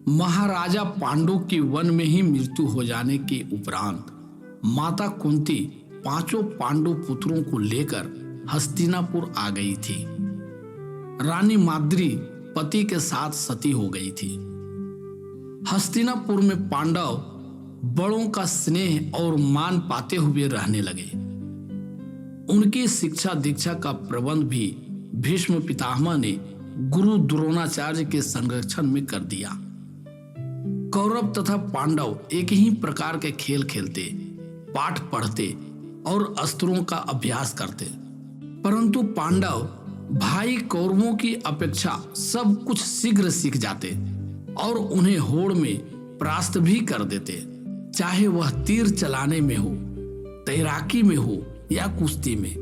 महाराजा पांडु की वन में ही मृत्यु हो जाने के उपरांत माता कुंती पांचों पांडु पुत्रों को लेकर हस्तिनापुर आ गई थी। रानी माद्री पति के साथ सती हो गई थी। हस्तिनापुर में पांडव बड़ों का स्नेह और मान पाते हुए रहने लगे। उनकी शिक्षा दीक्षा का प्रबंध भी भीष्म पितामह ने गुरु द्रोणाचार्य के संरक्षण में कर दिया। कौरव तथा पांडव एक ही प्रकार के खेल खेलते, पाठ पढ़ते और अस्त्रों का अभ्यास करते, परंतु पांडव भाई कौरवों की अपेक्षा सब कुछ शीघ्र सीख जाते और उन्हें होड़ में परास्त भी कर देते, चाहे वह तीर चलाने में हो, तैराकी में हो या कुश्ती में।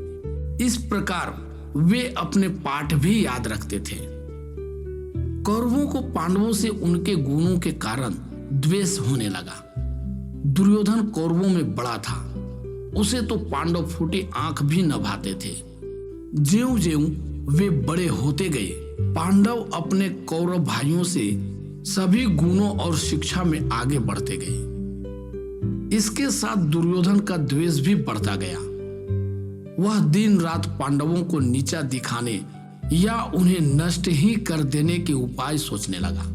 इस प्रकार वे अपने पाठ भी याद रखते थे। कौरवों को पांडवों से उनके गुणों के कारण द्वेष होने लगा। दुर्योधन कौरवों में बड़ा था, उसे तो पांडव फूटी आंख भी न भाते थे। ज्यों-ज्यों वे बड़े होते गए, पांडव अपने कौरव भाइयों से सभी गुणों और शिक्षा में आगे बढ़ते गए। इसके साथ दुर्योधन का द्वेष भी बढ़ता गया। वह दिन रात पांडवों को नीचा दिखाने या उन्हें नष्ट ही कर देने के उपाय सोचने लगा।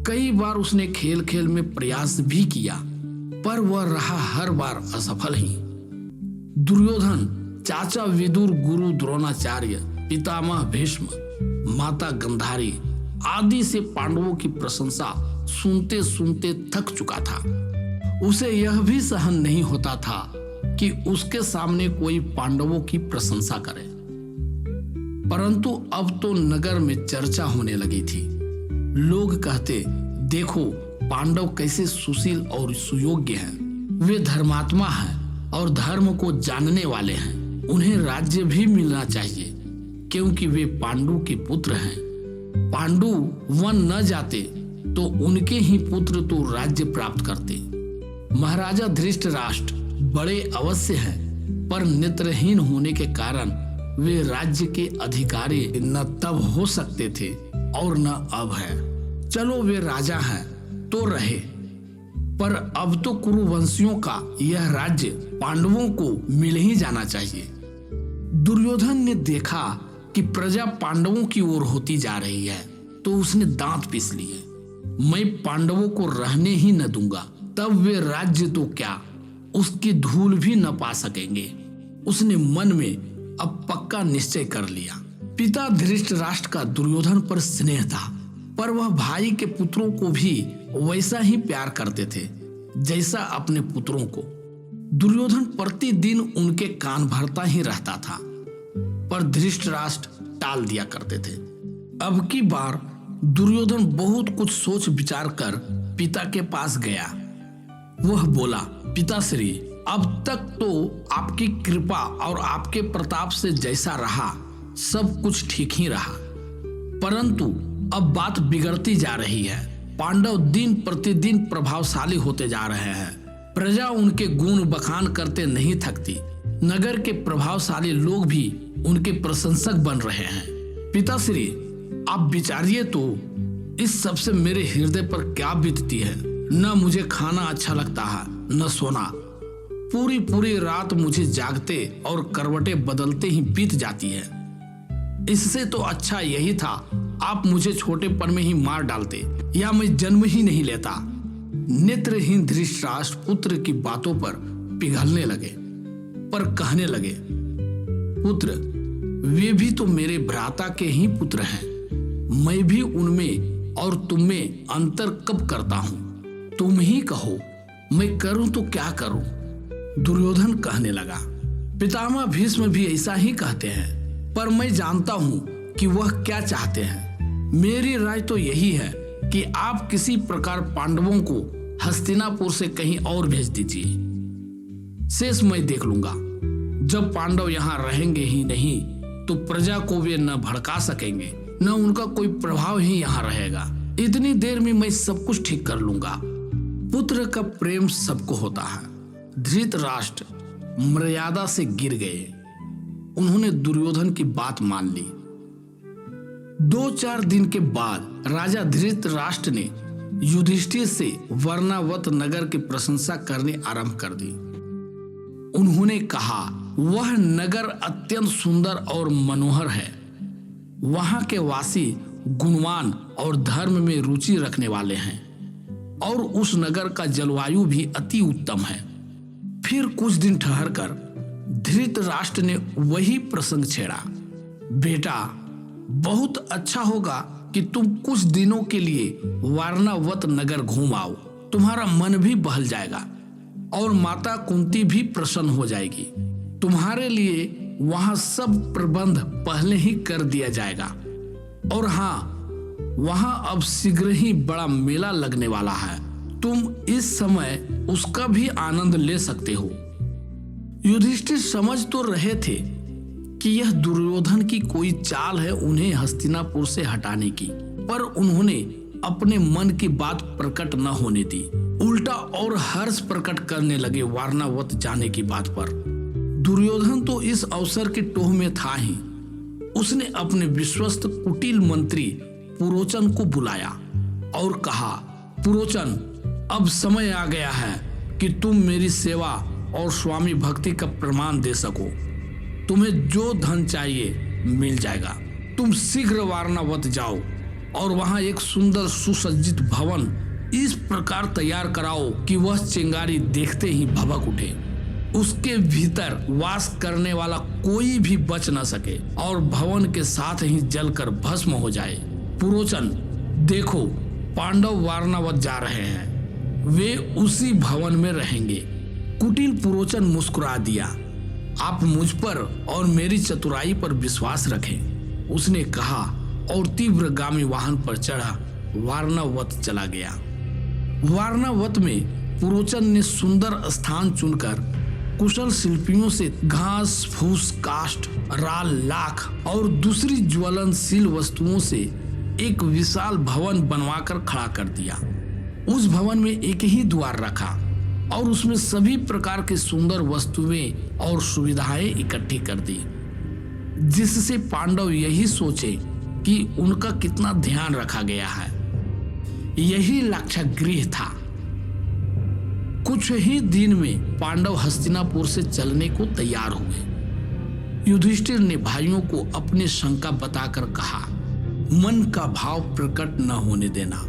कई बार उसने खेल खेल में प्रयास भी किया, पर वह रहा हर बार असफल ही। दुर्योधन चाचा विदुर, गुरु द्रोणाचार्य, पितामह भीष्म, माता गांधारी आदि से पांडवों की प्रशंसा सुनते सुनते थक चुका था। उसे यह भी सहन नहीं होता था कि उसके सामने कोई पांडवों की प्रशंसा करे। परंतु अब तो नगर में चर्चा होने लगी थी। लोग कहते, देखो पांडव कैसे सुशील और सुयोग्य हैं। वे धर्मात्मा हैं और धर्म को जानने वाले हैं। उन्हें राज्य भी मिलना चाहिए, क्योंकि वे पांडु के पुत्र हैं। पांडु वन न जाते तो उनके ही पुत्र तो राज्य प्राप्त करते। महाराजा धृतराष्ट्र बड़े अवश्य हैं, पर नेत्रहीन होने के कारण वे राज्य के अधिकारी न तब हो सकते थे और न अब है। चलो वे राजा हैं तो रहे, पर अब तो कुरुवंशियों का यह राज्य पांडवों को मिल ही जाना चाहिए। दुर्योधन ने देखा कि प्रजा पांडवों की ओर होती जा रही है, तो उसने दांत पीस लिए। मैं पांडवों को रहने ही न दूंगा, तब वे राज्य तो क्या, उसकी धूल भी न पा सकेंगे। उसने मन में अब पक्का निश्चय कर लिया। पिता धृतराष्ट्र का दुर्योधन पर स्नेह था, पर वह भाई के पुत्रों को भी वैसा ही प्यार करते थे जैसा अपने पुत्रों को। दुर्योधन प्रतिदिन उनके कान भरता ही रहता था, पर धृतराष्ट्र टाल दिया करते थे। अब की बार दुर्योधन बहुत कुछ सोच विचार कर पिता के पास गया। वह बोला, पिताश्री, अब तक तो आपकी कृपा और आपके प्रताप से जैसा रहा सब कुछ ठीक ही रहा, परंतु अब बात बिगड़ती जा रही है। पांडव दिन प्रतिदिन प्रभावशाली होते जा रहे हैं। प्रजा उनके गुण बखान करते नहीं थकती। नगर के प्रभावशाली लोग भी उनके प्रशंसक बन रहे हैं। पिताश्री, आप विचारिए तो इस सब से मेरे हृदय पर क्या बीतती है। न मुझे खाना अच्छा लगता है, न सोना। पूरी पूरी रात मुझे जागते और करवटें बदलते ही बीत जाती है। इससे तो अच्छा यही था आप मुझे छोटेपन में ही मार डालते, या मैं जन्म ही नहीं लेता। नेत्रहीन धृतराष्ट्र पुत्र की बातों पर पिघलने लगे, पर कहने लगे, पुत्र, वे भी तो मेरे भ्राता के ही पुत्र हैं। मैं भी उनमें और तुम में अंतर कब करता हूं? तुम ही कहो, मैं करूं तो क्या करूं? दुर्योधन कहने लगा, पितामह भीष्म भी ऐसा ही कहते हैं, पर मैं जानता हूं कि वह क्या चाहते हैं। मेरी राय तो यही है कि आप किसी प्रकार पांडवों को हस्तिनापुर से कहीं और भेज दीजिए। शेष मैं देख लूंगा। जब पांडव यहाँ रहेंगे ही नहीं, तो प्रजा को वे न भड़का सकेंगे, न उनका कोई प्रभाव ही यहाँ रहेगा। इतनी देर में मैं सब कुछ ठीक कर लूंगा। पुत्र का प्रेम सबको होता है। धृतराष्ट्र मर्यादा से गिर गए। उन्होंने दुर्योधन की बात मान ली। 2-4 दिन के बाद राजा धृतराष्ट्र ने युधिष्ठिर से वर्णावत नगर की प्रशंसा करनी आरंभ कर दी। उन्होंने कहा, वह नगर अत्यंत सुंदर और मनोहर है। वहां के वासी गुणवान और धर्म में रुचि रखने वाले हैं और उस नगर का जलवायु भी अति उत्तम है। फिर कुछ दिन ठहरकर धृतराष्ट्र ने वही प्रसंग छेड़ा, बेटा, बहुत अच्छा होगा कि तुम कुछ दिनों के लिए वारणावत नगर घूम आओ। तुम्हारा मन भी बहल जाएगा और माता कुंती भी प्रसन्न हो जाएगी। तुम्हारे लिए वहां सब प्रबंध पहले ही कर दिया जाएगा। और हाँ, वहां अब शीघ्र ही बड़ा मेला लगने वाला है। तुम इस समय उसका भी आनंद ले सकते हो। युधिष्ठिर समझ तो रहे थे कि यह दुर्योधन की कोई चाल है उन्हें हस्तिनापुर से हटाने की, पर उन्होंने अपने मन की बात प्रकट न होने दी। उल्टा और हर्ष प्रकट करने लगे वारणावत जाने की बात पर। दुर्योधन तो इस अवसर के टोह में था ही। उसने अपने विश्वस्त कुटिल मंत्री पुरोचन को बुलाया और कहा, पुरोचन, अब समय आ गया है कि तुम मेरी सेवा और स्वामी भक्ति का प्रमाण दे सको। तुम्हें जो धन चाहिए मिल जाएगा। तुम शीघ्र वारणावत जाओ और वहां एक सुंदर सुसज्जित भवन इस प्रकार तैयार कराओ कि वह चिंगारी देखते ही भभक उठे। उसके भीतर वास करने वाला कोई भी बच न सके और भवन के साथ ही जलकर भस्म हो जाए। पुरोचन, देखो, पांडव वारणावत जा रहे हैं। वे उसी भवन में रहेंगे। कुटिल पुरोचन मुस्कुरा दिया। आप मुझ पर और मेरी चतुराई पर विश्वास रखें, उसने कहा और तीव्रगामी वाहन पर चढ़ा वारणावत चला गया। वारणावत में पुरोचन ने सुंदर स्थान चुनकर कुशल शिल्पियों से घास फूस, काष्ठ, राल, लाख और दूसरी ज्वलनशील वस्तुओं से एक विशाल भवन बनवाकर खड़ा कर दिया। उस भवन में एक ही द्वार रखा और उसमें सभी प्रकार की सुंदर वस्तुएं और सुविधाएं इकट्ठी कर दी, जिससे पांडव यही सोचे कि उनका कितना ध्यान रखा गया है। यही लाक्षागृह था। कुछ ही दिन में पांडव हस्तिनापुर से चलने को तैयार हुए। युधिष्ठिर ने भाइयों को अपनी शंका बताकर कहा, मन का भाव प्रकट न होने देना।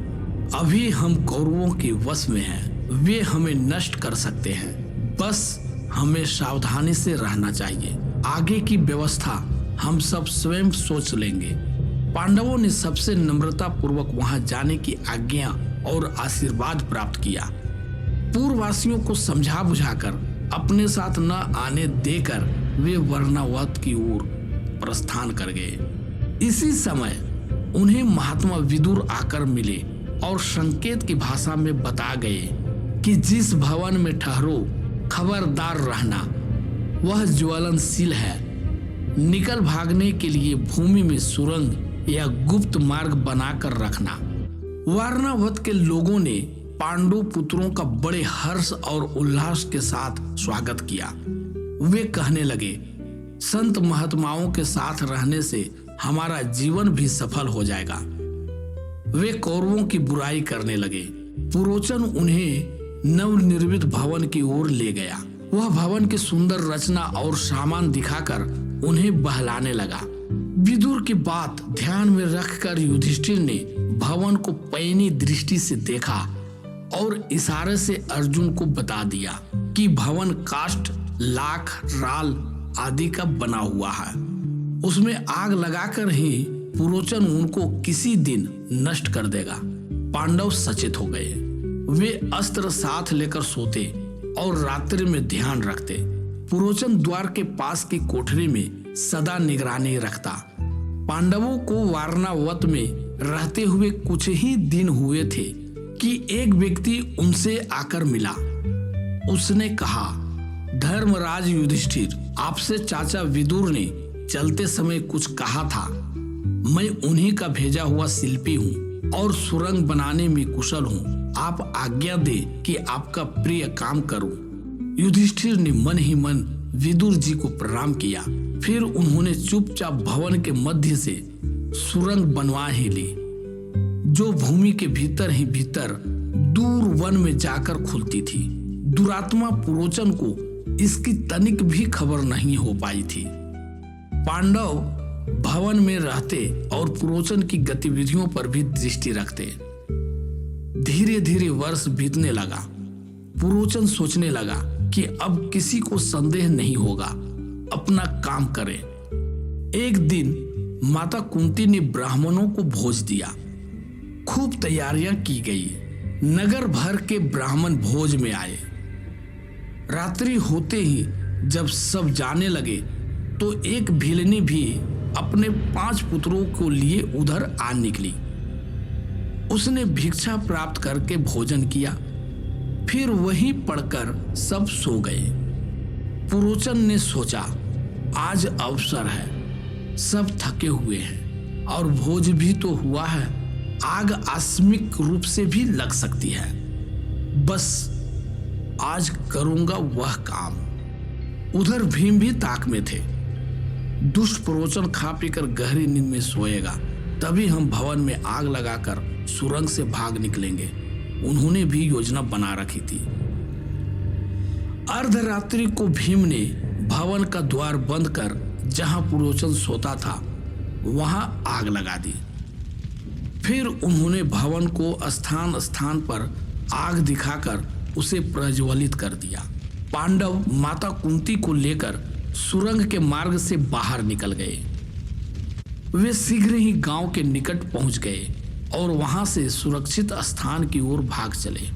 अभी हम कौरवों के वश में हैं। वे हमें नष्ट कर सकते हैं। बस हमें सावधानी से रहना चाहिए। आगे की व्यवस्था हम सब स्वयं सोच लेंगे। पांडवों ने सबसे नम्रता पूर्वक वहां जाने की आज्ञा और आशीर्वाद प्राप्त किया। पूर्ववासियों को समझा बुझाकर अपने साथ न आने देकर वे वर्णावत की ओर प्रस्थान कर गए। इसी समय उन्हें महात्मा विदुर आकर मिले और संकेत की भाषा में बता गए कि जिस भवन में ठहरो, खबरदार रहना, वह ज्वलनशील है। निकल भागने के लिए भूमि में सुरंग या गुप्त मार्ग बनाकर रखना। वारणावत के लोगों ने पांडु पुत्रों का बड़े हर्ष और उल्लास के साथ स्वागत किया। वे कहने लगे, संत महात्माओं के साथ रहने से हमारा जीवन भी सफल हो जाएगा। वे कौरवों की बुराई करने लगे। पुरोचन उन्हें नवनिर्मित भवन की ओर ले गया। वह भवन की सुंदर रचना और सामान दिखाकर उन्हें बहलाने लगा। विदुर की बात ध्यान में रखकर युधिष्ठिर ने भवन को पैनी दृष्टि से देखा और इशारे से अर्जुन को बता दिया कि भवन काष्ठ, लाख, राल आदि का बना हुआ है। उसमें आग लगाकर ही पुरोचन उनको किसी दिन नष्ट कर देगा। पांडव सचेत हो गए। वे अस्त्र साथ लेकर सोते और रात्रि में ध्यान रखते। पुरोचन द्वार के पास की कोठरी में सदा निगरानी रखता। पांडवों को वारणावत में रहते हुए कुछ ही दिन हुए थे कि एक व्यक्ति उनसे आकर मिला। उसने कहा, धर्मराज युधिष्ठिर, आपसे चाचा विदुर ने चलते समय कुछ कहा था। मैं उन्हीं का भेजा हुआ शिल्पी हूँ और सुरंग बनाने में कुशल हूँ। आप आज्ञा दे कि आपका प्रिय काम करूं। युधिष्ठिर ने मन ही मन विदुर जी को प्रणाम किया। फिर उन्होंने चुपचाप भवन के मध्य से सुरंग बनवा ही ली, जो भूमि के भीतर ही भीतर दूर वन में जाकर खुलती थी। दुरात्मा पुरोचन को इसकी तनिक भी खबर नहीं हो पाई थी। पांडव भवन में रहते और पुरोचन की गतिविधियों पर भी दृष्टि रखते। धीरे धीरे वर्ष बीतने लगा। पुरोचन सोचने लगा कि अब किसी को संदेह नहीं होगा, अपना काम करें। एक दिन माता कुंती ने ब्राह्मणों को भोज दिया। खूब तैयारियां की गई। नगर भर के ब्राह्मण भोज में आए। रात्रि होते ही जब सब जाने लगे तो एक भीलनी भी अपने 5 पुत्रों को लिए उधर आ निकली। उसने भिक्षा प्राप्त करके भोजन किया, फिर वहीं पड़कर सब सो गए। पुरोचन ने सोचा, आज अवसर है, सब थके हुए हैं और भोज भी तो हुआ है, आग आकस्मिक रूप से भी लग सकती है। बस आज करूंगा वह काम। उधर भीम भी ताक में थे। दुष्ट पुरोचन खा पीकर गहरी नींद में सोएगा, तभी हम भवन में आग लगाकर सुरंग से भाग निकलेंगे। उन्होंने भी योजना बना रखी थी। अर्धरात्रि को भीम ने भवन का द्वार बंद कर जहां पुरोचन सोता था वहां आग लगा दी। फिर उन्होंने भवन को स्थान स्थान पर आग दिखाकर उसे प्रज्वलित कर दिया। पांडव माता कुंती को लेकर सुरंग के मार्ग से बाहर निकल गए। वे शीघ्र ही गांव के निकट पहुंच गए और वहां से सुरक्षित स्थान की ओर भाग चले।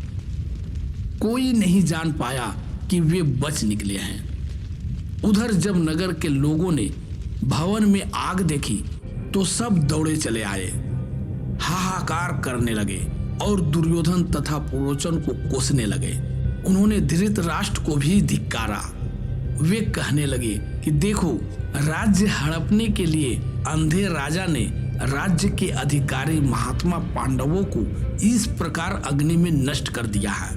कोई नहीं जान पाया कि वे बच निकले हैं। उधर जब नगर के लोगों ने भवन में आग देखी तो सब दौड़े चले आए, हाहाकार करने लगे और दुर्योधन तथा पुरोचन को कोसने लगे। उन्होंने धृतराष्ट्र को भी धिक्कारा। वे कहने लगे कि देखो, राज्य हड़पने के लिए अंधे राजा ने राज्य के अधिकारी महात्मा पांडवों को इस प्रकार अग्नि में नष्ट कर दिया है।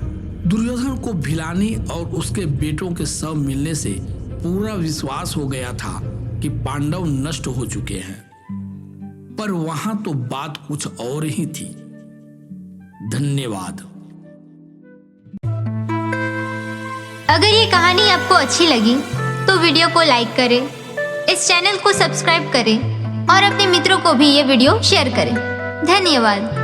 दुर्योधन को भिलानी और उसके बेटों के शव मिलने से पूरा विश्वास हो गया था कि पांडव नष्ट हो चुके हैं, पर वहां तो बात कुछ और ही थी। धन्यवाद। अगर ये कहानी आपको अच्छी लगी तो वीडियो को लाइक करें, इस चैनल को सब्सक्राइब करें और अपने मित्रों को भी ये वीडियो शेयर करें। धन्यवाद।